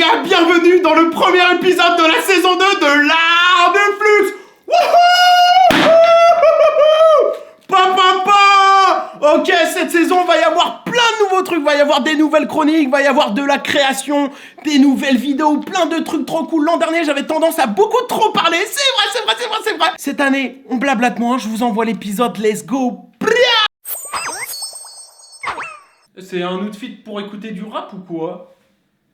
gars, bienvenue dans le premier épisode de la saison 2 de l'Art de Flux. Wouhou! Papa! Ok, cette saison, va y avoir plein de nouveaux trucs, va y avoir des nouvelles chroniques, va y avoir de la création, des nouvelles vidéos, plein de trucs trop cool. L'an dernier, j'avais tendance à beaucoup trop parler, c'est vrai. Cette année, on blablate moins, je vous envoie l'épisode, let's go. C'est un outfit pour écouter du rap ou quoi?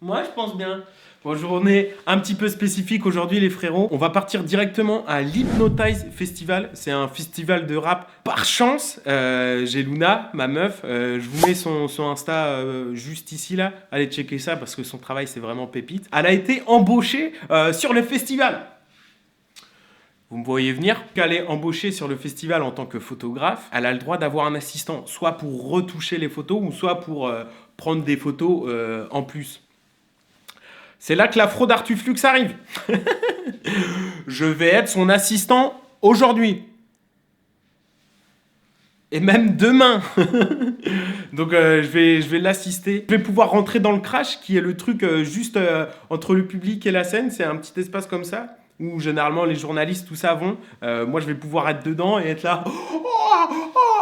Moi, je pense bien. Bon, journée un petit peu spécifique aujourd'hui, les frérots. On va partir directement à l'Hypnotize Festival. C'est un festival de rap. Par chance, j'ai Luna, ma meuf. Je vous mets son Insta juste ici, là. Allez checker ça parce que son travail, c'est vraiment pépite. Elle a été embauchée sur le festival. Vous me voyez venir, qu'elle est embauchée sur le festival en tant que photographe, elle a le droit d'avoir un assistant, soit pour retoucher les photos, ou soit pour prendre des photos en plus. C'est là que la fraude Artuflux arrive. Je vais être son assistant aujourd'hui. Et même demain. Donc je vais l'assister. Je vais pouvoir rentrer dans le crash, qui est le truc juste entre le public et la scène. C'est un petit espace comme ça, où généralement les journalistes, tout ça vont. Moi, je vais pouvoir être dedans et être là.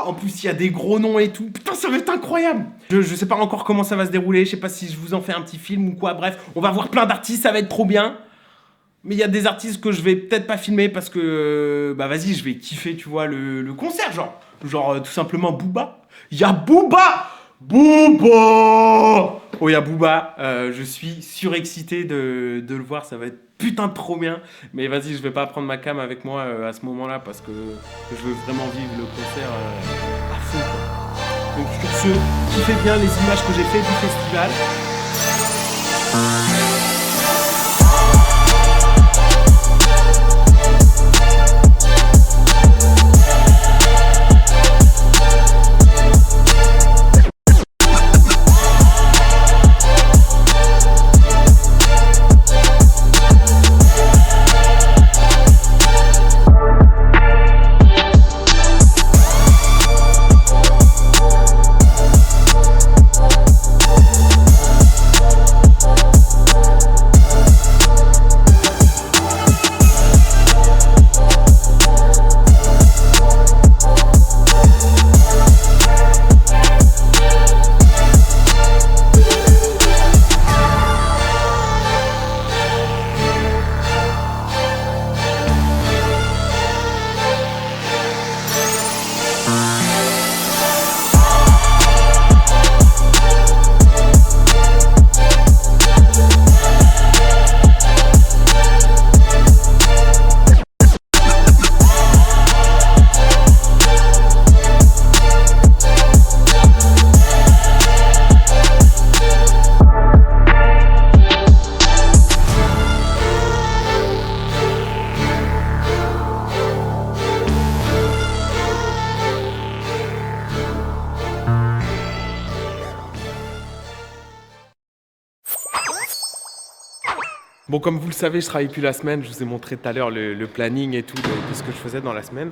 En plus, il y a des gros noms et tout. Putain, ça va être incroyable. Je sais pas encore comment ça va se dérouler. Je sais pas si je vous en fais un petit film ou quoi. Bref, on va voir plein d'artistes, ça va être trop bien. Mais il y a des artistes que je vais peut-être pas filmer parce que... Bah vas-y, je vais kiffer, tu vois, le concert, genre tout simplement Booba. Il y a Booba. Oh, il y a Booba. Je suis surexcité de le voir. Ça va être putain de trop bien. Mais vas-y, je vais pas prendre ma cam avec moi à ce moment-là parce que je veux vraiment vivre le concert à fond, quoi. Donc sur ce, kiffez bien les images que j'ai fait du festival. Bon, comme vous le savez, je travaille plus la semaine. Je vous ai montré tout à l'heure le planning et tout de ce que je faisais dans la semaine.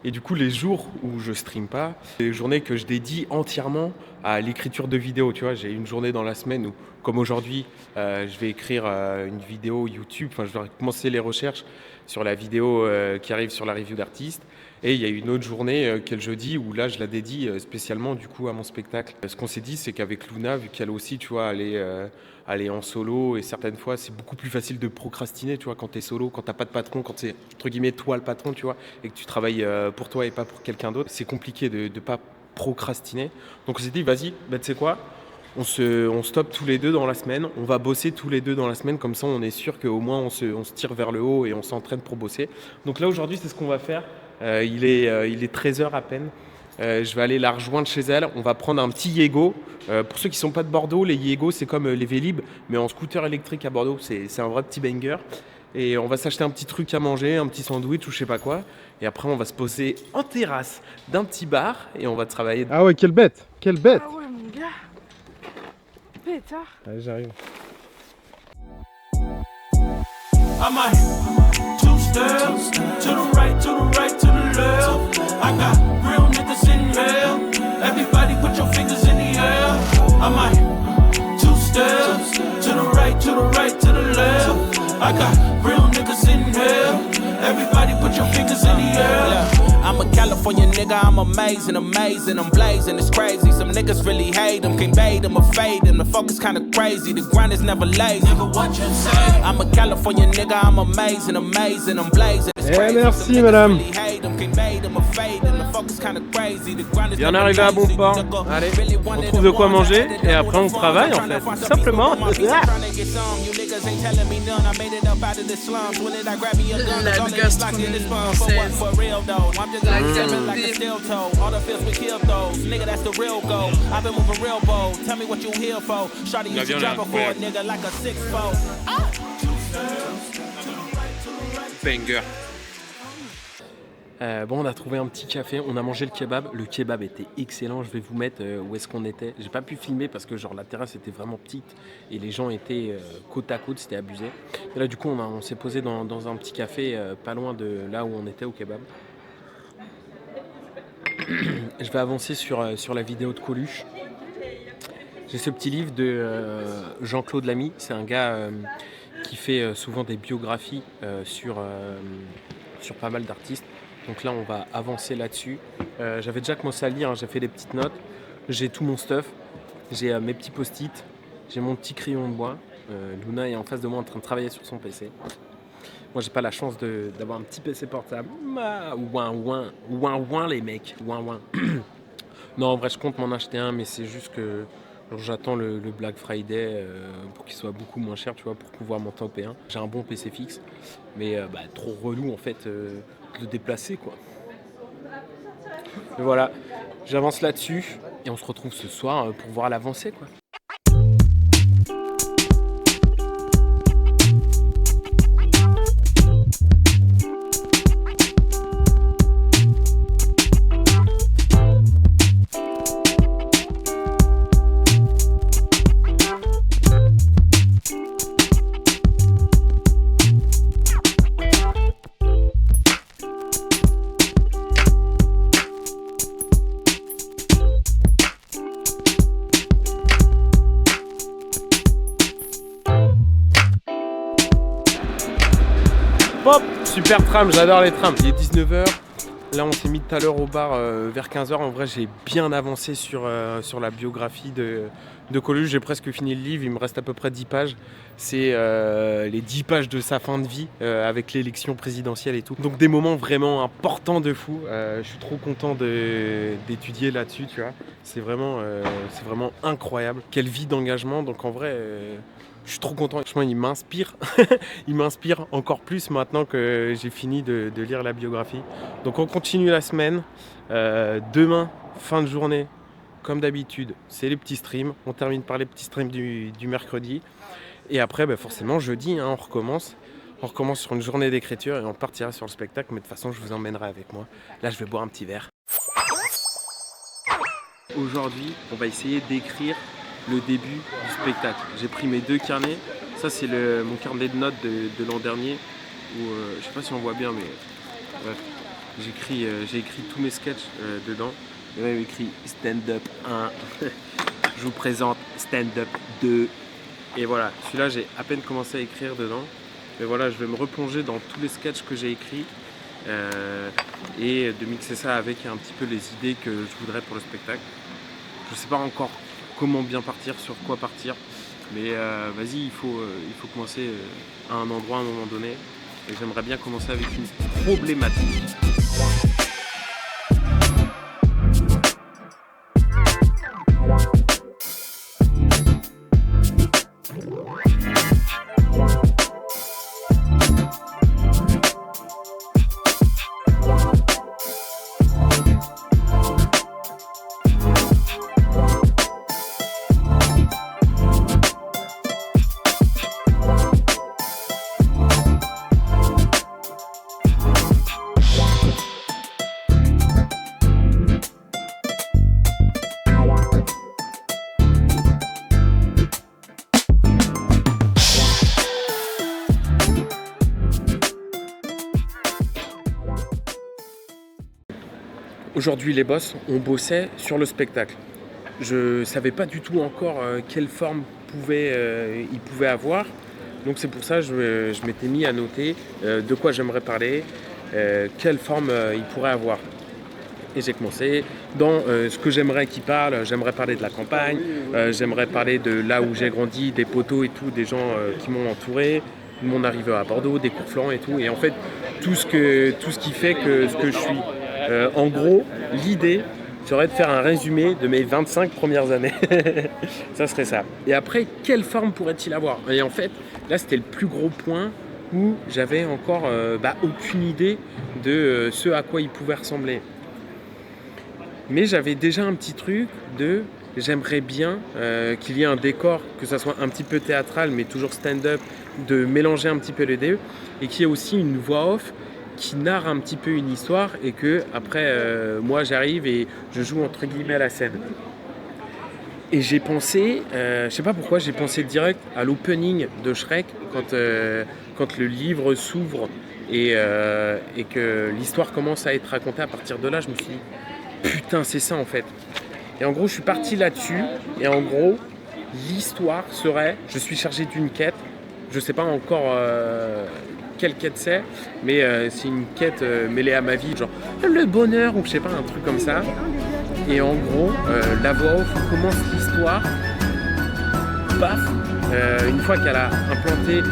Et du coup, les jours où je stream pas, c'est des journées que je dédie entièrement à l'écriture de vidéos. Tu vois, j'ai une journée dans la semaine où, comme aujourd'hui, je vais écrire une vidéo YouTube. Enfin, je vais commencer les recherches sur la vidéo qui arrive sur la review d'artistes. Et il y a une autre journée, qui est le jeudi, où là, je la dédie spécialement du coup à mon spectacle. Ce qu'on s'est dit, c'est qu'avec Luna, vu qu'elle aussi, tu vois, aller en solo, et certaines fois, c'est beaucoup plus facile de procrastiner, tu vois, quand t'es solo, quand t'as pas de patron, quand c'est, entre guillemets, toi le patron, tu vois, et que tu travailles pour toi et pas pour quelqu'un d'autre. C'est compliqué de pas procrastiner. Donc on s'est dit, vas-y, bah, tu sais quoi, on stoppe tous les deux dans la semaine, on va bosser tous les deux dans la semaine, comme ça on est sûr qu'au moins on se tire vers le haut et on s'entraîne pour bosser. Donc là aujourd'hui c'est ce qu'on va faire, il est 13h à peine, je vais aller la rejoindre chez elle, on va prendre un petit Yego. Pour ceux qui ne sont pas de Bordeaux, les Yego c'est comme les Vélib, mais en scooter électrique à Bordeaux, c'est un vrai petit banger. Et on va s'acheter un petit truc à manger, un petit sandwich ou je sais pas quoi. Et après on va se poser en terrasse d'un petit bar et on va travailler. Ah ouais, quelle bête, quelle bête. Ah ouais mon gars. Bête hein. Allez, j'arrive. I might two steps to the right, to the right, to the left. I got real niggas in here. Everybody put your fingers in the air. I might two steps to the right, to the right. I got real niggas in here. Everybody put your fingers in the air. I'm a California nigga, I'm amazing, I'm blazing, it's crazy. Some niggas really hate them, can't bait them or fade them. The focus kinda crazy, the grind is never lazy. Nigga, what you say? I'm a California nigga, I'm amazing, I'm blazing, it's crazy. Merci madame. Bien arrivé à bon port. Allez, on trouve de quoi manger et après on travaille en fait, tout simplement. La gastronomie française. La qualité. La viande est incroyable. Banger. Bon, on a trouvé un petit café, on a mangé le kebab. Le kebab était excellent. Je vais vous mettre où est-ce qu'on était. J'ai pas pu filmer parce que genre la terrasse était vraiment petite et les gens étaient côte à côte, c'était abusé. Et là, du coup, on s'est posé dans un petit café pas loin de là où on était au kebab. Je vais avancer sur la vidéo de Coluche. J'ai ce petit livre de Jean-Claude Lamy. C'est un gars qui fait souvent des biographies sur pas mal d'artistes. Donc là, on va avancer là-dessus. J'avais déjà commencé à lire, hein, j'ai fait des petites notes. J'ai tout mon stuff. J'ai mes petits post-it. J'ai mon petit crayon de bois. Luna est en face de moi en train de travailler sur son PC. Moi, j'ai pas la chance d'avoir un petit PC portable. Ouin, les mecs. Ouin. Non, en vrai, je compte m'en acheter un, mais c'est juste que j'attends le Black Friday pour qu'il soit beaucoup moins cher, tu vois, pour pouvoir monter au P1. J'ai un bon PC fixe, mais trop relou, en fait, de le déplacer, quoi. Et voilà, j'avance là-dessus, et on se retrouve ce soir pour voir l'avancée, quoi. Hop, super tram, j'adore les trams. Il est 19h. Là, on s'est mis tout à l'heure au bar vers 15h. En vrai, j'ai bien avancé sur la biographie de Coluche. J'ai presque fini le livre. Il me reste à peu près 10 pages. C'est les 10 pages de sa fin de vie avec l'élection présidentielle et tout. Donc des moments vraiment importants de fou. Je suis trop content d'étudier là-dessus, tu vois. C'est vraiment incroyable. Quelle vie d'engagement. Donc en vrai... je suis trop content, franchement il m'inspire, il m'inspire encore plus maintenant que j'ai fini de lire la biographie. Donc on continue la semaine, demain, fin de journée, comme d'habitude, c'est les petits streams, on termine par les petits streams du mercredi. Et après forcément jeudi, hein, on recommence sur une journée d'écriture et on partira sur le spectacle, mais de toute façon je vous emmènerai avec moi. Là je vais boire un petit verre. Aujourd'hui, on va essayer d'écrire le début du spectacle. J'ai pris mes 2 carnets. Ça c'est mon carnet de notes de l'an dernier où je sais pas si on voit bien, mais bref, j'ai écrit tous mes sketchs dedans. Et là, il écrit stand-up 1. Je vous présente stand-up 2. Et voilà, celui-là j'ai à peine commencé à écrire dedans. Mais voilà, je vais me replonger dans tous les sketchs que j'ai écrits et de mixer ça avec un petit peu les idées que je voudrais pour le spectacle. Je sais pas encore comment bien partir, sur quoi partir, mais vas-y, il faut commencer à un endroit à un moment donné, et j'aimerais bien commencer avec une problématique. Aujourd'hui, les boss, on bossait sur le spectacle. Je savais pas du tout encore quelle forme il pouvait avoir. Donc c'est pour ça que je m'étais mis à noter de quoi j'aimerais parler, quelle forme il pourrait avoir. Et j'ai commencé dans ce que j'aimerais qu'il parle. J'aimerais parler de la campagne, j'aimerais parler de là où j'ai grandi, des potos et tout, des gens qui m'ont entouré, de mon arrivée à Bordeaux, des cours flancs et tout. Et en fait, tout ce qui fait que ce que je suis. En gros, l'idée serait de faire un résumé de mes 25 premières années. Ça serait ça. Et après, quelle forme pourrait-il avoir? Et en fait, là, c'était le plus gros point où j'avais encore aucune idée de ce à quoi il pouvait ressembler. Mais j'avais déjà un petit truc j'aimerais bien qu'il y ait un décor, que ça soit un petit peu théâtral, mais toujours stand-up, de mélanger un petit peu les deux, et qu'il y ait aussi une voix off qui narre un petit peu une histoire, et que après moi j'arrive et je joue entre guillemets à la scène. Et j'ai pensé, je sais pas pourquoi, j'ai pensé direct à l'opening de Shrek quand le livre s'ouvre et que l'histoire commence à être racontée. À partir de là, je me suis dit putain, c'est ça en fait. Et en gros, je suis parti là-dessus, et en gros, l'histoire serait, je suis chargé d'une quête, je sais pas encore quelle quête c'est, mais c'est une quête mêlée à ma vie, genre le bonheur ou je sais pas, un truc comme ça. Et en gros, la voix off commence l'histoire, paf, une fois qu'elle a implanté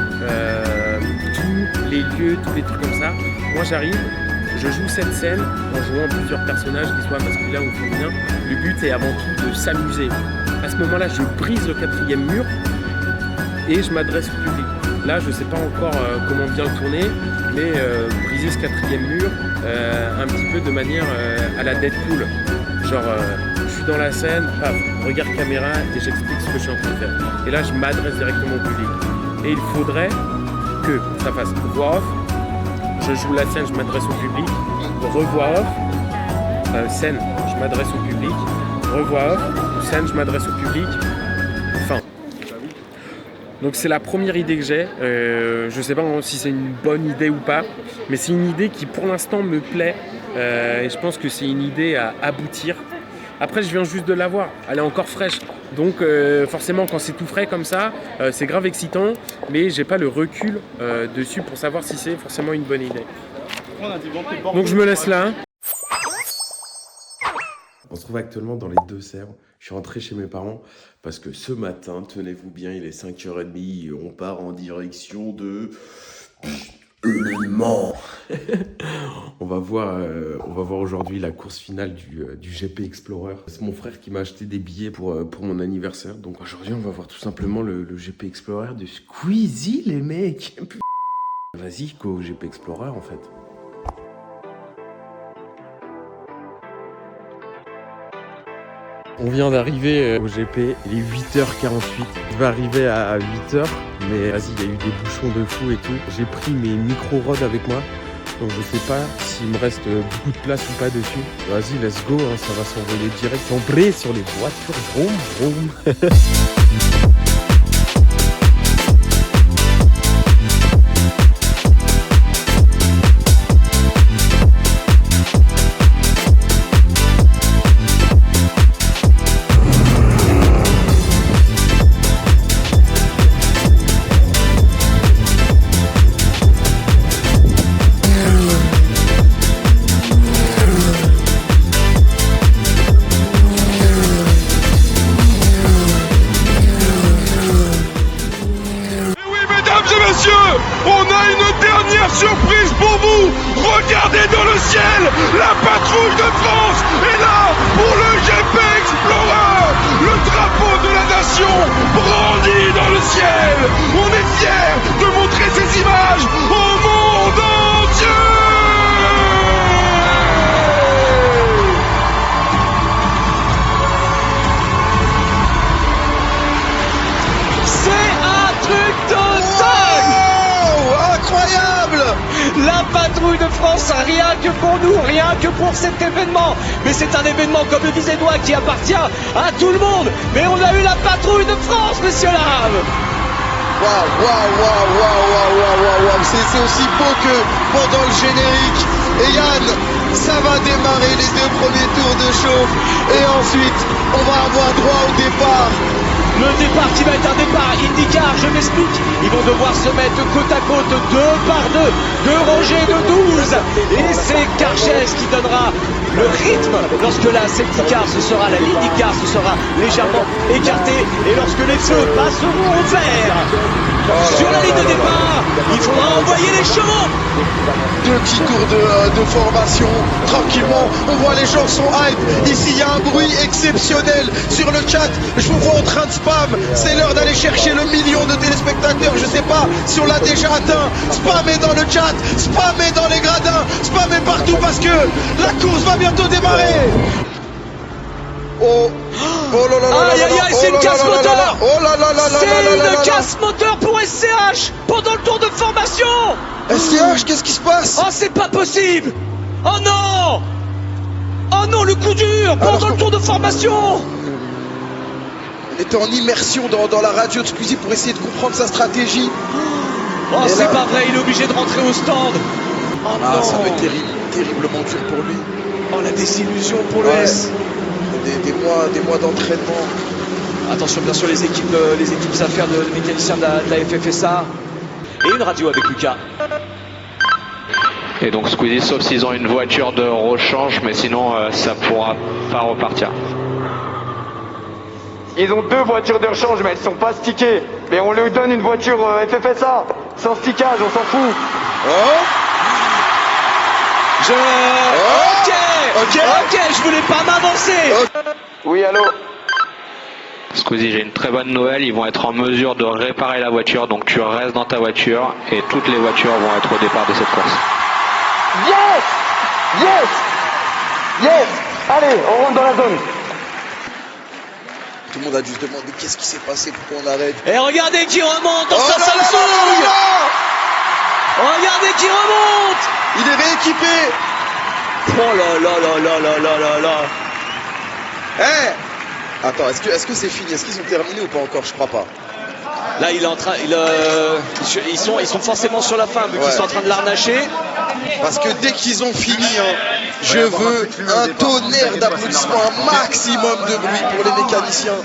tous les lieux, tous les trucs comme ça, moi j'arrive, je joue cette scène en jouant plusieurs personnages, qu'ils soient masculins ou féminins. Le but est avant tout de s'amuser. À ce moment-là, je brise le 4e mur et je m'adresse au public. Là, je ne sais pas encore comment bien le tourner, mais briser ce 4e mur un petit peu de manière à la Deadpool. Genre, je suis dans la scène, paf, regard caméra et j'explique ce que je suis en train de faire. Et là, je m'adresse directement au public. Et il faudrait que ça fasse voix off, je joue la scène, je m'adresse au public, revoix off, scène, je m'adresse au public, revoix off, scène, je m'adresse au public, fin. Donc c'est la première idée que j'ai, je ne sais pas si c'est une bonne idée ou pas, mais c'est une idée qui pour l'instant me plaît, et je pense que c'est une idée à aboutir. Après je viens juste de l'avoir, elle est encore fraîche, donc forcément quand c'est tout frais comme ça, c'est grave excitant, mais j'ai pas le recul dessus pour savoir si c'est forcément une bonne idée. Donc je me laisse là. On se trouve actuellement dans les Deux-Sèvres. Je suis rentré chez mes parents parce que ce matin, tenez-vous bien, il est 5h30, on part en direction de Le Mans. On va voir aujourd'hui la course finale du GP Explorer. C'est mon frère qui m'a acheté des billets pour mon anniversaire. Donc aujourd'hui, on va voir tout simplement le GP Explorer de Squeezie, les mecs. Vas-y, go au GP Explorer en fait. On vient d'arriver au GP, il est 8h48. Je vais arriver à 8h, mais vas-y, il y a eu des bouchons de fou et tout. J'ai pris mes micro-rods avec moi, donc je sais pas s'il me reste beaucoup de place ou pas dessus. Vas-y, let's go, hein, ça va s'envoler direct en bré sur les voitures. Vroom, vroom. Surprise pour vous, regardez dans le ciel, la patrouille de France est là pour le GP Explorer. Le drapeau de la nation brandit dans le ciel. On est fiers de montrer ces images au monde entier. C'est un truc de dingue. Oh, incroyable. La patrouille de France, rien que pour nous, rien que pour cet événement. Mais c'est un événement, comme le disait Doigt, qui appartient à tout le monde. Mais on a eu la patrouille de France, monsieur Larave. Waouh. C'est aussi beau que pendant le générique. Et Yann, ça va démarrer les 2 premiers tours de chauffe. Et ensuite, on va avoir droit au départ Le départ qui va être un départ IndyCar, je m'explique. Ils vont devoir se mettre côte à côte, 2 par 2, 2 rangées de 12. Et c'est Carchez qui donnera le rythme lorsque la safety car, ce sera la l'IndyCar, ce sera légèrement écarté. Et lorsque les feux passeront au vert sur la ligne de départ, il faudra envoyer les chevaux. 2 petits tours de formation, tranquillement, on voit les gens sont hype. Ici il y a un bruit exceptionnel sur le chat, je vous vois en train de spam, c'est l'heure d'aller chercher le million de téléspectateurs, je sais pas si on l'a déjà atteint. Spammez dans le chat, spammez dans les gradins, spammez partout parce que la course va bientôt démarrer. Oh là là là, aïe aïe aïe, c'est une casse moteur. Oh là là là là, c'est une casse moteur pour SCH pendant le tour de formation. SCH, qu'est-ce qui se passe? Oh, c'est pas possible. Oh non. Oh non, le coup dur pendant le tour de formation. On était en immersion dans la radio de Squeezie pour essayer de comprendre sa stratégie. Oh, c'est pas vrai, il est obligé de rentrer au stand. Oh non, ça doit être terriblement dur pour lui. Oh, la désillusion pour le S. Des mois d'entraînement. Attention, bien sûr, les équipes affaires de mécaniciens de la FFSA. Et une radio avec Lucas. Et donc Squeezie, sauf s'ils ont une voiture de rechange, mais sinon ça pourra pas repartir. Ils ont 2 voitures de rechange, mais elles sont pas stickées. Mais on leur donne une voiture FFSA, sans stickage, on s'en fout. Ok, je voulais pas m'avancer. Oui, allô? Squeezie, j'ai une très bonne nouvelle, ils vont être en mesure de réparer la voiture, donc tu restes dans ta voiture et toutes les voitures vont être au départ de cette course. Yes! Allez, on rentre dans la zone. Tout le monde a dû se demander qu'est-ce qui s'est passé, pourquoi on arrête. Et regardez qui remonte dans sa Samsung. Regardez qui remonte. Il est rééquipé. Oh là là. Attends, est-ce que c'est fini? Est-ce qu'ils ont terminé ou pas encore? Je crois pas. Là, il est en train, ils sont forcément sur la fin, vu qu'ils sont en train de l'arnacher. Parce que dès qu'ils ont fini, je veux un tonnerre d'applaudissements, un maximum de bruit pour les mécaniciens.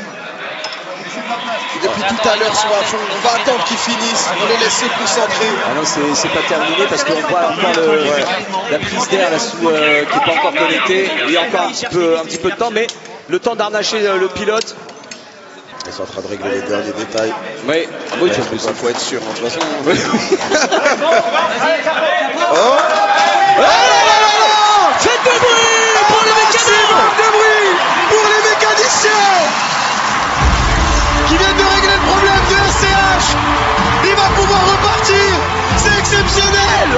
Et depuis tout à l'heure, sont à fond. On va attendre qu'ils finissent, on les laisse se concentrer. Ah non, c'est pas terminé parce qu'on voit encore la prise d'air là sous qui n'est pas encore connectée. Il y a encore un petit peu de temps, mais le temps d'arnacher le pilote. Ils sont en train de régler les derniers détails. Oui, il faut être sûr, de toute façon. Faites du bruit pour les mécaniciens. De bruit pour les mécaniciens qui viennent de régler le problème de SCH. Il va pouvoir repartir. C'est exceptionnel.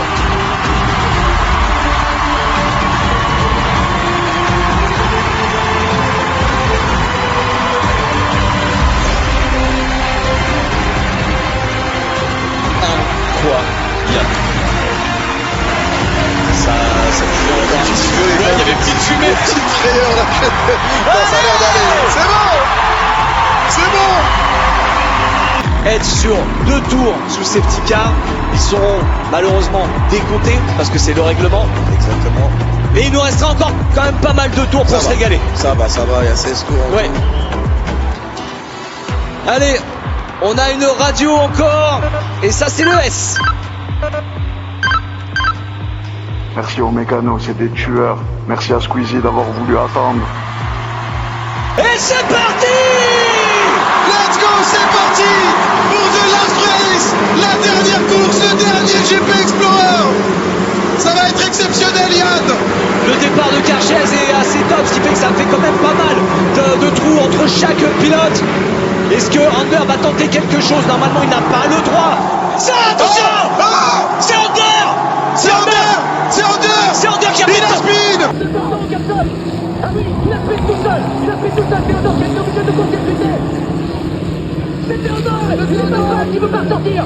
Il y avait petite fumée. Petite frayeur là. Ça a l'air d'aller. C'est bon. Être sur 2 tours sous safety car, ils seront malheureusement décomptés parce que c'est le règlement. Exactement. Mais il nous restera encore quand même pas mal de tours pour se régaler. Ça va, il y a 16 tours. Ouais. Allez, on a une radio encore. Et ça, c'est le S. Merci aux mécanos, c'est des tueurs. Merci à Squeezie d'avoir voulu attendre. Et c'est parti! Let's go, c'est parti pour The Last Race, la dernière course, le dernier GP Explorer. Ça va être exceptionnel, Yann. Le départ de Carchez est assez top, ce qui fait que ça fait quand même pas mal de trous entre chaque pilote. Est-ce que Under va tenter quelque chose? Normalement, il n'a pas le droit. Ça, attention! C'est Under! C'est Under qui a pris la speed. Ah oui, il a fait tout seul, Théodore qui est obligé de court-circuiter. C'est Théodore, il est dans le bac, il veut pas sortir.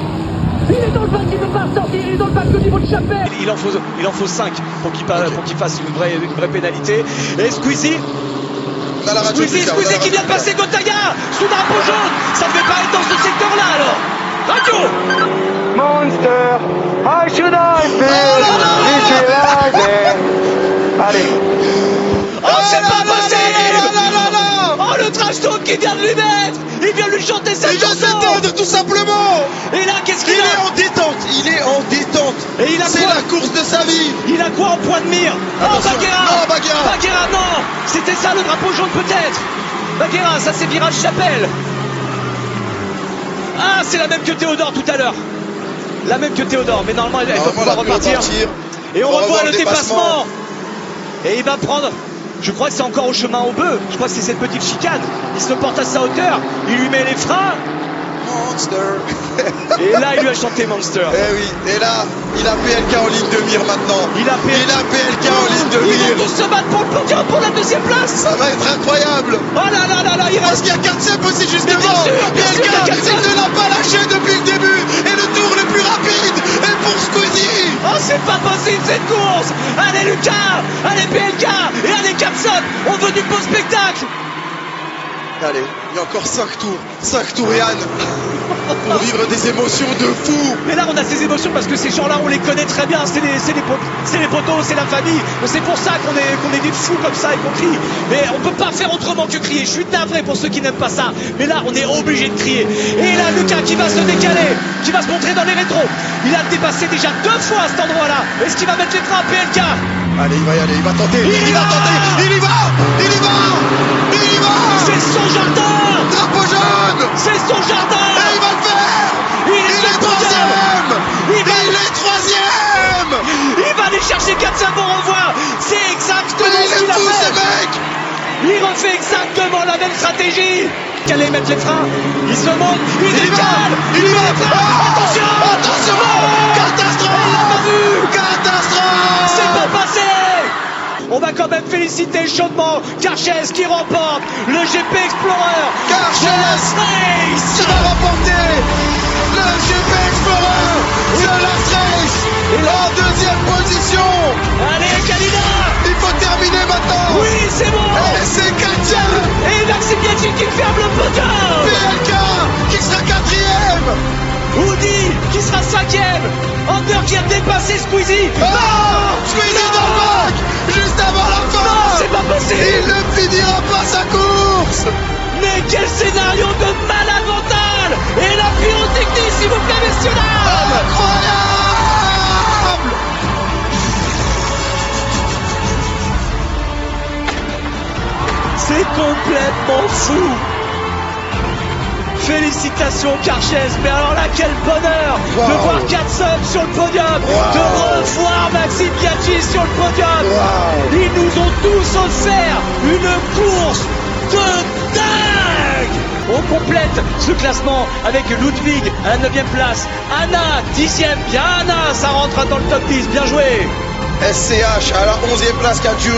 Il est dans le bac, il veut pas sortir, il est dans le bac au niveau de Chapelle. Il en faut 5 pour qu'il fasse une vraie pénalité. Et Squeezie qui vient de passer Gotaga sous drapeau jaune. Ça ne devait pas être dans ce secteur-là alors. Radio Monster, how should I feel? Allez. Oh, c'est pas possible. Oh, le trash talk qui vient de lui mettre. Il vient lui c'est ça. Il vient de s'éteindre tout simplement. Et là, qu'est-ce qu'il a? Il est en détente. Il est en détente. Et il a C'est quoi? la course de sa vie. Il a quoi en point de mire? Oh, Attention. Baguera! Non, Baguera. Baguera, non! C'était ça le drapeau jaune peut-être. Baguera, ça c'est virage Chapelle. Ah, c'est la même que Théodore tout à l'heure. La même que Théodore, mais normalement elle doit pouvoir repartir. Et on revoit le dépassement. Et il va prendre, je crois que c'est encore au chemin au bœuf. Je crois que c'est cette petite chicane. Il se porte à sa hauteur, il lui met les freins. Monster. Et là, il lui a chanté Monster. Eh oui, et là, il a PLK en ligne de mire maintenant. Il a PLK en ligne de Ils mire. vont tous se battre pour le podium, pour la deuxième place. Ça va être incroyable. Oh là là là là, il Parce reste. qu'il y a Katsep aussi juste Mais bien devant. sûr, bien sûr, il y a PLK, Katsep. il ne l'a pas lâché depuis le début. Et le tour le plus rapide est pour Squeezie. Oh, c'est pas possible cette course. Allez Lucas, allez PLK et allez Capson. On veut du beau spectacle. Allez, il y a encore 5 tours Yann, pour vivre des émotions de fou. Mais là on a ces émotions parce que ces gens-là on les connaît très bien, c'est les potos, c'est la famille. C'est pour ça qu'on est des fous comme ça et qu'on crie. Mais on peut pas faire autrement que crier. Je suis navré pour ceux qui n'aiment pas ça. Mais là on est obligé de crier. Et là Lucas qui va se décaler, qui va se montrer dans les rétros. Il a dépassé déjà 2 fois à cet endroit-là. Est-ce qu'il va mettre les freins à PLK? Allez, il va y aller, il va tenter, il va tenter, il y va. C'est son jardin. Drapeau jaune. C'est son jardin. Et il va le faire. Il est troisième. Il est troisième. Il va aller chercher 4 au revoir. C'est exactement Mais ce qu'il a il est fou fait. ce mec. Il refait exactement la même stratégie. Qu'elle allait mettre les freins. Il se monte. Il décale. Il y va. Attention. Attention. Oh, Catastrophe. il l'a pas vu. Catastrophe. C'est pas passé. On va quand même féliciter chaudement Karchez qui remporte le GP Explorer. Karchez qui va remporter le GP Explorer de la Race en deuxième position. Allez Kalina. Il faut terminer maintenant. Oui, c'est bon. Et c'est Katia. Et Maxime Biaggi qui ferme le podium. PLK qui sera quatrième. Woody qui sera 5ème. Under qui a dépassé Squeezie. Squeezie dans le bac juste avant la fin. Non, c'est pas possible. Il ne finira pas sa course. Mais quel scénario de malade mental. Et la pyrotechnie s'il vous plaît messieurs dames. Incroyable. C'est complètement fou. Félicitations Karchez, mais alors là quel bonheur de voir Katsep sur le podium, de revoir Maxime Biaggi sur le podium. Ils nous ont tous offert une course de dingue. On complète ce classement avec Ludwig à la 9ème place, Anna 10ème, bien Anna, ça rentre dans le top 10, bien joué. SCH à la 11e place qui a dû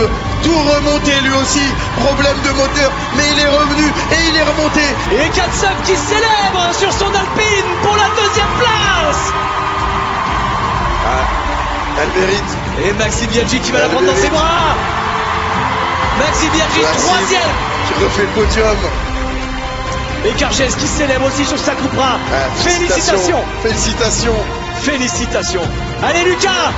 tout remonter lui aussi, problème de moteur, mais il est revenu et il est remonté. Et Katsep qui célèbre sur son Alpine pour la 2ème place. Elle mérite. Et Maxime Biaggi qui va la prendre dans ses bras. Maxime Biaggi 3ème. Qui refait le podium. Et Karchez qui célèbre aussi sur sa Cupra. Félicitations. Félicitations. Félicitations. Allez Lucas.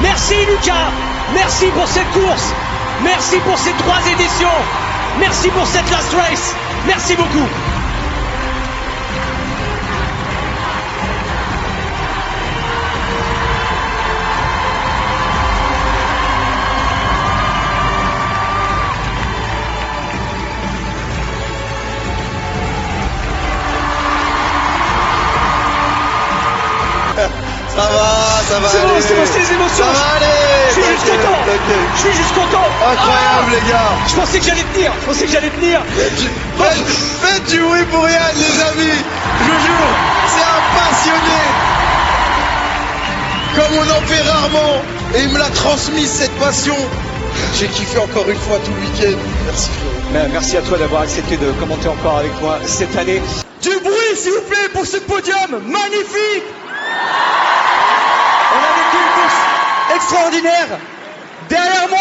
Merci Lucas. Merci pour cette course. Merci pour ces 3 éditions. Merci pour cette last race. Merci beaucoup. Ça va C'est bon, aller. c'est bon, c'est les émotions. Ça va aller. Je suis juste content. Je suis juste content. Incroyable les gars. Je pensais que j'allais tenir. Je pensais que j'allais tenir. Faites du bruit pour Yann les amis. Je vous jure, c'est un passionné. Comme on en fait rarement. Et il me l'a transmis cette passion. J'ai kiffé encore une fois tout le week-end. Merci Flo. Merci à toi d'avoir accepté de commenter encore avec moi cette année. Du bruit s'il vous plaît pour ce podium magnifique. On a vécu une course extraordinaire. Derrière moi.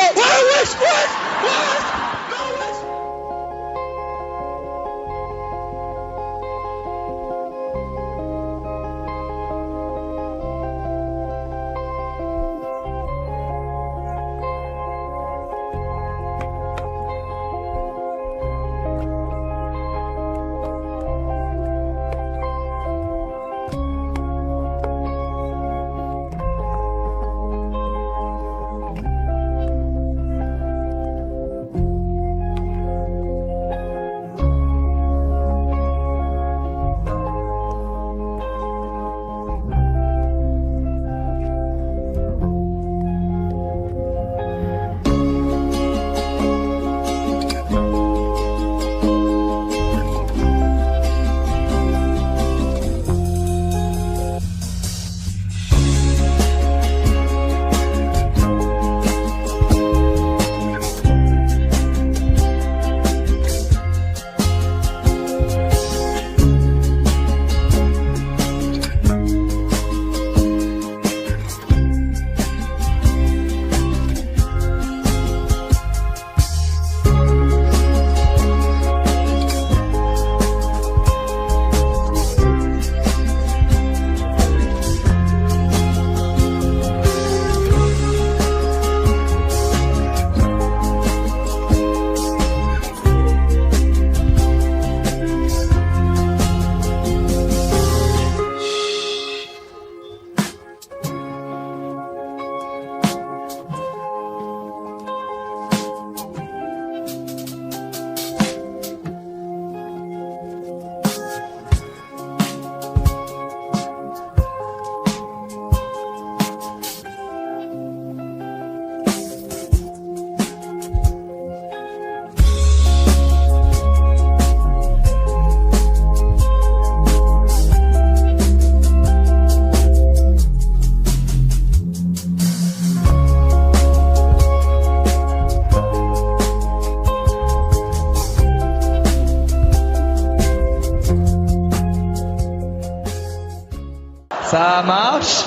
Ça marche.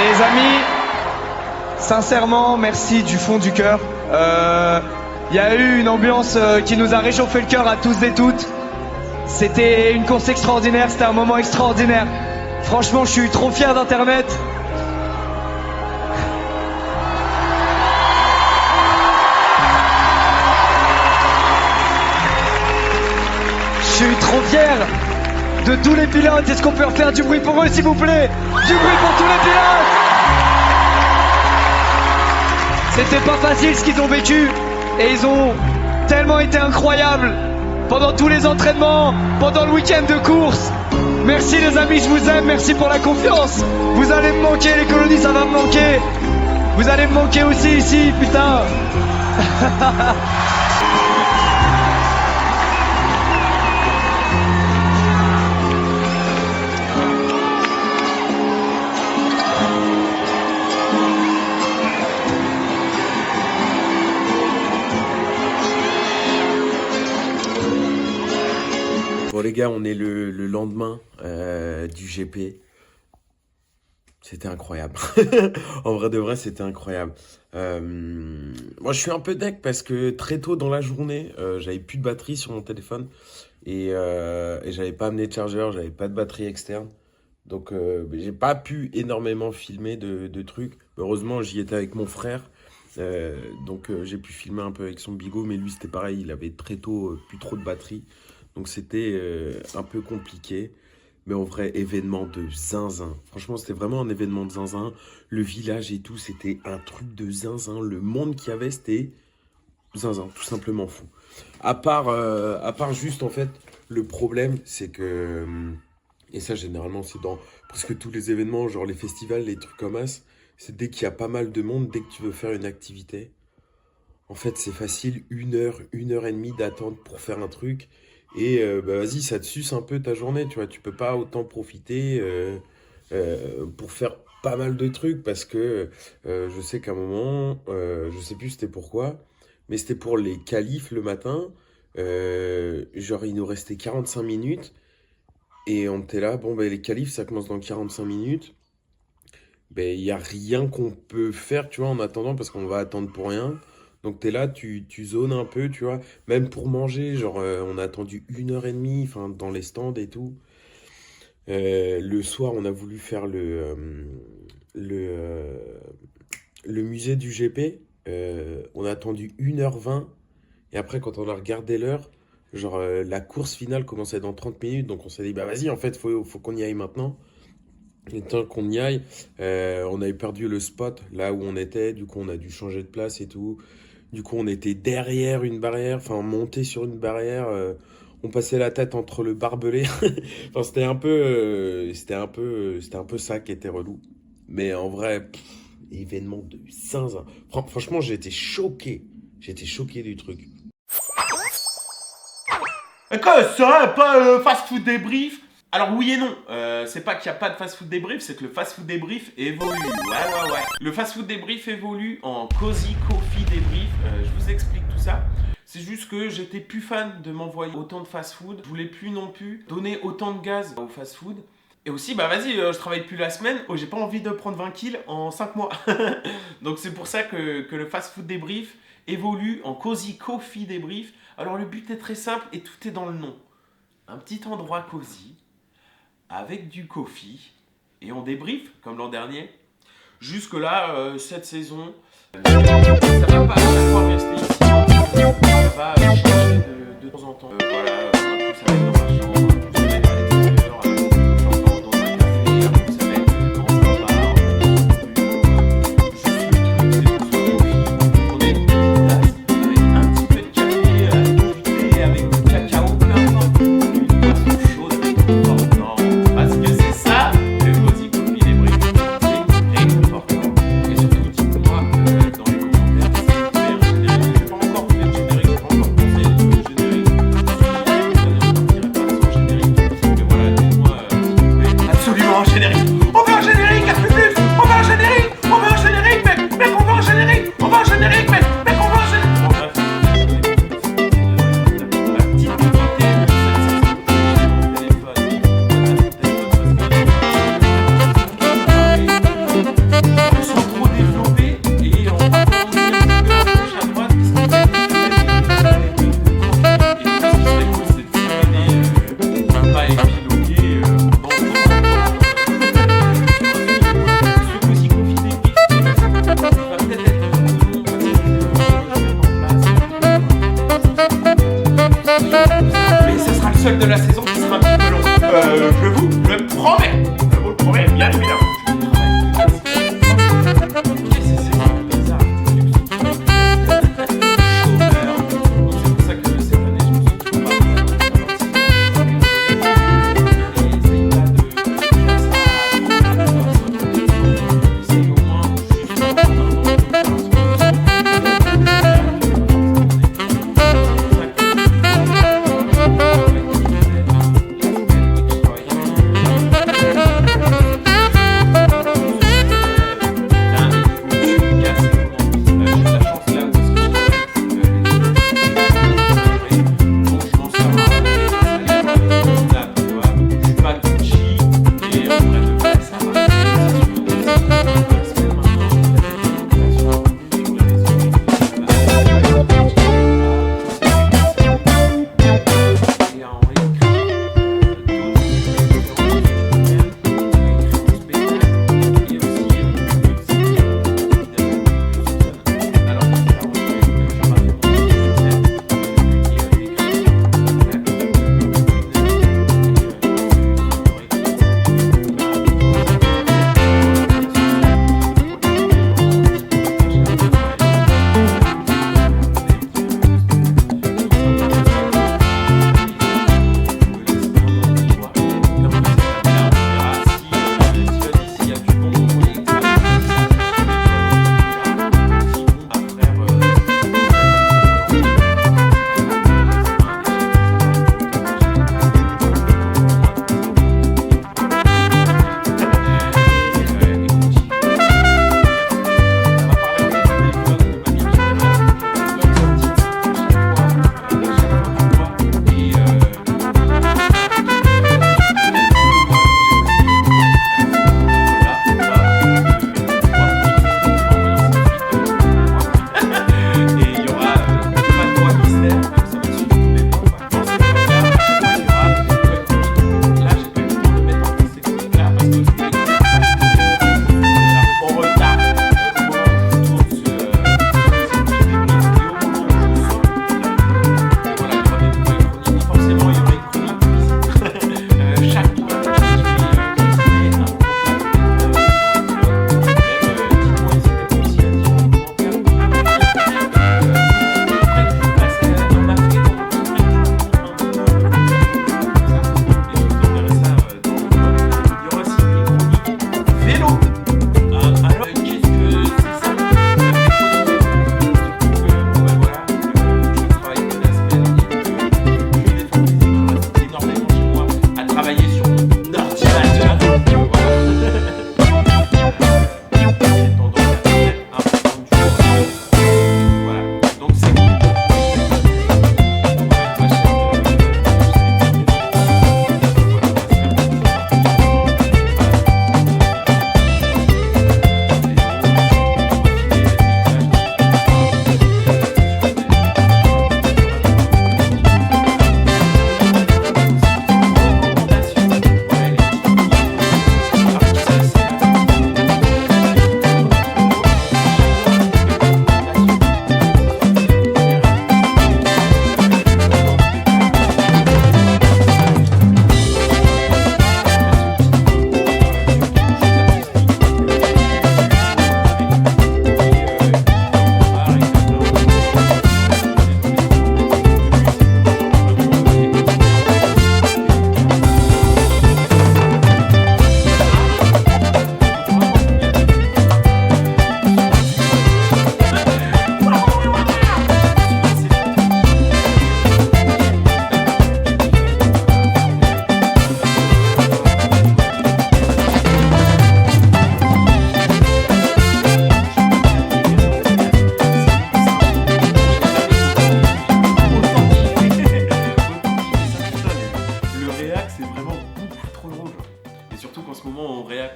Les amis, sincèrement, merci du fond du cœur. Il y a eu une ambiance qui nous a réchauffé le cœur à tous et toutes. C'était une course extraordinaire, c'était un moment extraordinaire. Franchement, je suis trop fier d'Internet. Je suis trop fier de tous les pilotes. Est-ce qu'on peut refaire du bruit pour eux, s'il vous plaît? Du bruit pour tous les pilotes. C'était pas facile ce qu'ils ont vécu. Et ils ont tellement été incroyables pendant tous les entraînements, pendant le week-end de course. Merci les amis, je vous aime, merci pour la confiance. Vous allez me manquer, les colonies, ça va me manquer. Vous allez me manquer aussi ici, putain. Bon les gars, on est le lendemain du GP. C'était incroyable. En vrai de vrai, c'était incroyable. Moi, je suis un peu deg parce que très tôt dans la journée, j'avais plus de batterie sur mon téléphone et j'avais pas amené de chargeur, j'avais pas de batterie externe. Donc, j'ai pas pu énormément filmer de trucs. Heureusement, j'y étais avec mon frère. Donc, j'ai pu filmer un peu avec son bigot, mais lui, c'était pareil. Il avait très tôt plus trop de batterie. Donc c'était un peu compliqué, mais en vrai, événement de zinzin. Franchement, c'était vraiment un événement de zinzin. Le village et tout, c'était un truc de zinzin. Le monde qu'il y avait, c'était zinzin, tout simplement fou. À part juste, en fait, le problème, c'est que... Et ça, généralement, c'est dans presque tous les événements, genre les festivals, les trucs comme ça. C'est dès qu'il y a pas mal de monde, dès que tu veux faire une activité. En fait, c'est facile, 1 heure, 1 heure et demie d'attente pour faire un truc. Et vas-y, ça te suce un peu ta journée, tu vois. Tu peux pas autant profiter pour faire pas mal de trucs parce que je sais qu'à un moment, je sais plus c'était pourquoi, mais c'était pour les qualifs le matin. Genre, il nous restait 45 minutes et on était là. Bon, les qualifs, ça commence dans 45 minutes. Il n'y a rien qu'on peut faire, tu vois, en attendant parce qu'on va attendre pour rien. Donc t'es là, tu zones un peu, tu vois. Même pour manger, genre on a attendu 1 heure et demie, enfin dans les stands et tout. Le soir, on a voulu faire le musée du GP. On a attendu 1h20. Et après, quand on a regardé l'heure, genre la course finale commençait dans 30 minutes. Donc on s'est dit, vas-y, en fait, faut qu'on y aille maintenant. Et tant qu'on y aille, on avait perdu le spot là où on était. Du coup, on a dû changer de place et tout. Du coup, on était derrière une barrière, enfin, monté sur une barrière. On passait la tête entre le barbelé. Enfin, c'était un peu ça qui était relou. Mais en vrai, événement de zinzin. Franchement, j'étais choqué. J'étais choqué du truc. Quoi, ça, pas fast-food débrief? Alors oui et non, c'est pas qu'il n'y a pas de fast-food débrief, c'est que le fast-food débrief évolue, ouais. Le fast-food débrief évolue en Cozy Coffee débrief, je vous explique tout ça. C'est juste que j'étais plus fan de m'envoyer autant de fast-food, je voulais plus non plus donner autant de gaz au fast-food. Et aussi, vas-y, je travaille plus la semaine, j'ai pas envie de prendre 20 kills en 5 mois. Donc c'est pour ça que le fast-food débrief évolue en Cozy Coffee débrief. Alors le but est très simple et tout est dans le nom. Un petit endroit cosy, avec du coffee, et on débrief, comme l'an dernier. Jusque là, cette saison, ça va pas à chaque fois rester ici, ça va changer de temps en temps. Voilà, un coup ça va être dans ma chambre, un coup ça va être à l'extérieur, encore dans un café, un coup ça va être dans un bar, juste le truc, c'est qu'on soit coffee. On est une petite tasse, avec un petit peu de café, du thé, avec du cacao, peu importe, une boisson chaude, non. Parce que c'est ça, le Cozy Coffee débrief. C'est réconfortant. Et surtout, dites-moi dans les commentaires si vous avez un générique. Je n'ai pas encore fait de générique, je n'ai pas encore pensé le générique. Je suis Je le promets. Je vous le promets, bien évidemment.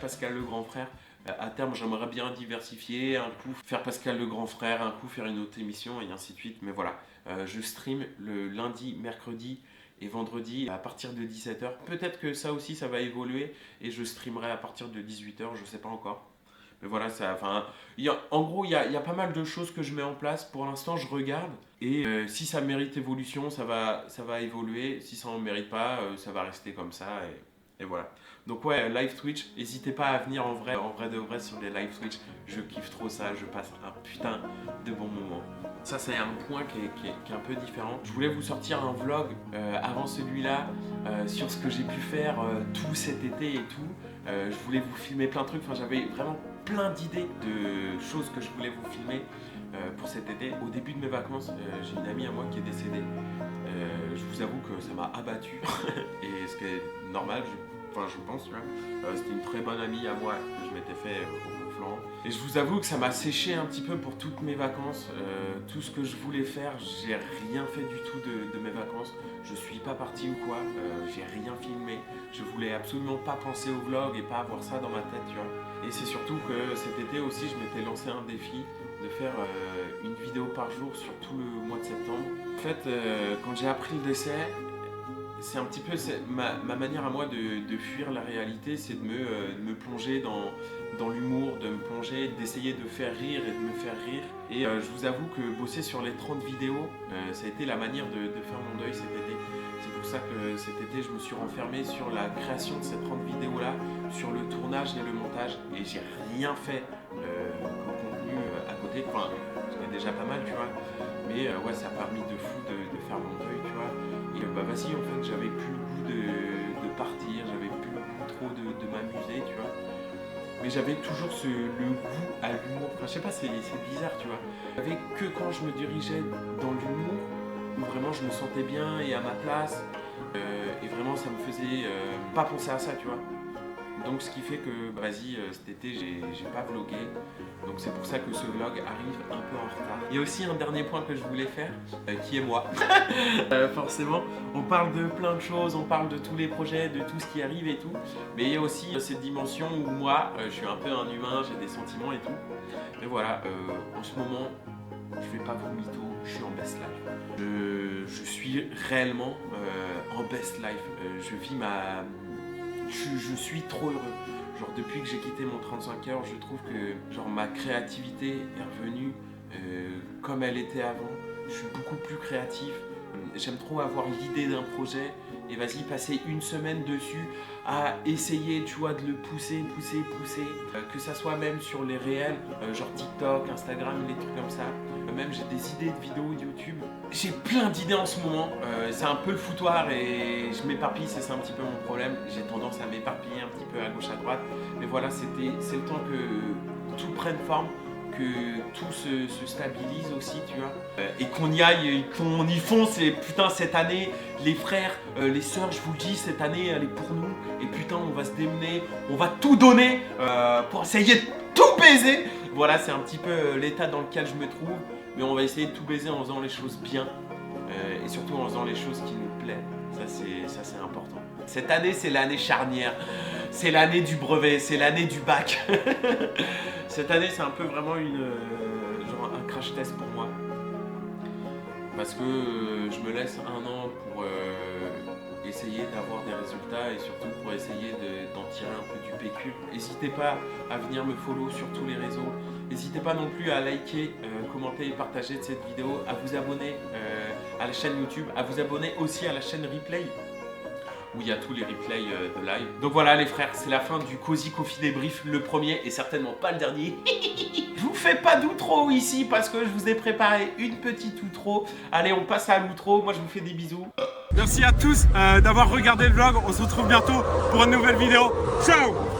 Pascal le grand frère. À terme, j'aimerais bien diversifier, un coup faire Pascal le grand frère, un coup faire une autre émission et ainsi de suite. Mais voilà, je stream le lundi, mercredi et vendredi à partir de 17h. Peut-être que ça aussi, ça va évoluer et je streamerai à partir de 18h, je sais pas encore. Mais voilà, en gros, il y a pas mal de choses que je mets en place. Pour l'instant, je regarde. Et si ça mérite évolution, ça va évoluer. Si ça n'en mérite pas, ça va rester comme ça. Et voilà. Donc ouais, live Twitch, n'hésitez pas à venir en vrai de vrai sur les live Twitch. Je kiffe trop ça, je passe un putain de bon moment. Ça c'est un point qui est un peu différent. Je voulais vous sortir un vlog avant celui-là sur ce que j'ai pu faire tout cet été et tout. Je voulais vous filmer plein de trucs, enfin j'avais vraiment plein d'idées de choses que je voulais vous filmer pour cet été. Au début de mes vacances, j'ai une amie à moi qui est décédée. Je vous avoue que ça m'a abattu et ce qui est normal, je pense, tu vois. C'était une très bonne amie à moi que je m'étais fait au flanc. Et je vous avoue que ça m'a séché un petit peu pour toutes mes vacances. Tout ce que je voulais faire, j'ai rien fait du tout de mes vacances. Je suis pas parti ou quoi, j'ai rien filmé. Je voulais absolument pas penser au vlog et pas avoir ça dans ma tête, tu vois. Et c'est surtout que cet été aussi, je m'étais lancé un défi de faire une vidéo par jour sur tout le mois de septembre. En fait, quand j'ai appris le décès, c'est un petit peu ma manière à moi de fuir la réalité, c'est de me plonger dans l'humour, de me plonger, d'essayer de faire rire et de me faire rire. Et je vous avoue que bosser sur les 30 vidéos, ça a été la manière de faire mon deuil cet été. C'est pour ça que cet été, je me suis renfermé sur la création de ces 30 vidéos-là, sur le tournage et le montage. Et j'ai rien fait comme contenu à côté. Enfin, c'était déjà pas mal, tu vois. Mais ouais, ça a permis de fou de faire mon deuil, tu vois. Et bah vas-y, en fait, j'avais plus le goût de partir, j'avais plus le goût trop de m'amuser, tu vois. Mais j'avais toujours le goût à l'humour. Enfin, je sais pas, c'est bizarre, tu vois. J'avais que quand je me dirigeais dans l'humour, où vraiment je me sentais bien et à ma place. Et vraiment, ça me faisait pas penser à ça, tu vois. Donc ce qui fait que, vas-y, cet été, j'ai pas vlogué. Donc c'est pour ça que ce vlog arrive un peu en retard. Il y a aussi un dernier point que je voulais faire, qui est moi. Forcément, on parle de plein de choses, on parle de tous les projets, de tout ce qui arrive et tout. Mais il y a aussi cette dimension où moi, je suis un peu un humain, j'ai des sentiments et tout. Mais voilà, en ce moment, je fais pas vos mythos, je suis en best life. Je suis réellement en best life. Je vis je suis trop heureux. Genre depuis que j'ai quitté mon 35 heures, je trouve que genre ma créativité est revenue comme elle était avant. Je suis beaucoup plus créatif. J'aime trop avoir l'idée d'un projet et vas-y passer une semaine dessus à essayer, tu vois, de le pousser, que ça soit même sur les réels, genre TikTok, Instagram, les trucs comme ça. Même j'ai des idées de vidéos YouTube. J'ai plein d'idées en ce moment. C'est un peu le foutoir et je m'éparpille, c'est un petit peu mon problème. J'ai tendance à m'éparpiller un petit peu à gauche à droite. Mais voilà, c'est le temps que tout prenne forme, que tout se stabilise aussi, tu vois. Et qu'on y aille, qu'on y fonce. Et putain, cette année, les frères, les sœurs, je vous le dis, cette année, elle est pour nous. Et putain, on va se démener, on va tout donner pour essayer de tout baiser. Voilà, c'est un petit peu l'état dans lequel je me trouve. Mais on va essayer de tout baiser en faisant les choses bien. Et surtout en faisant les choses qui nous plaisent. Ça, c'est important. Cette année, c'est l'année charnière. C'est l'année du brevet, c'est l'année du bac. Cette année, c'est un peu vraiment genre un crash test pour moi. Parce que je me laisse un an pour essayer d'avoir des résultats et surtout pour essayer d'en tirer un peu du pécule. N'hésitez pas à venir me follow sur tous les réseaux. N'hésitez pas non plus à liker, commenter et partager cette vidéo, à vous abonner à la chaîne YouTube, à vous abonner aussi à la chaîne Replay, où il y a tous les replays de live. Donc voilà les frères, c'est la fin du Cozy Coffee Débrief, le premier et certainement pas le dernier. Je vous fais pas d'outro ici parce que je vous ai préparé une petite outro. Allez, on passe à l'outro, moi je vous fais des bisous. Merci à tous d'avoir regardé le vlog, on se retrouve bientôt pour une nouvelle vidéo. Ciao!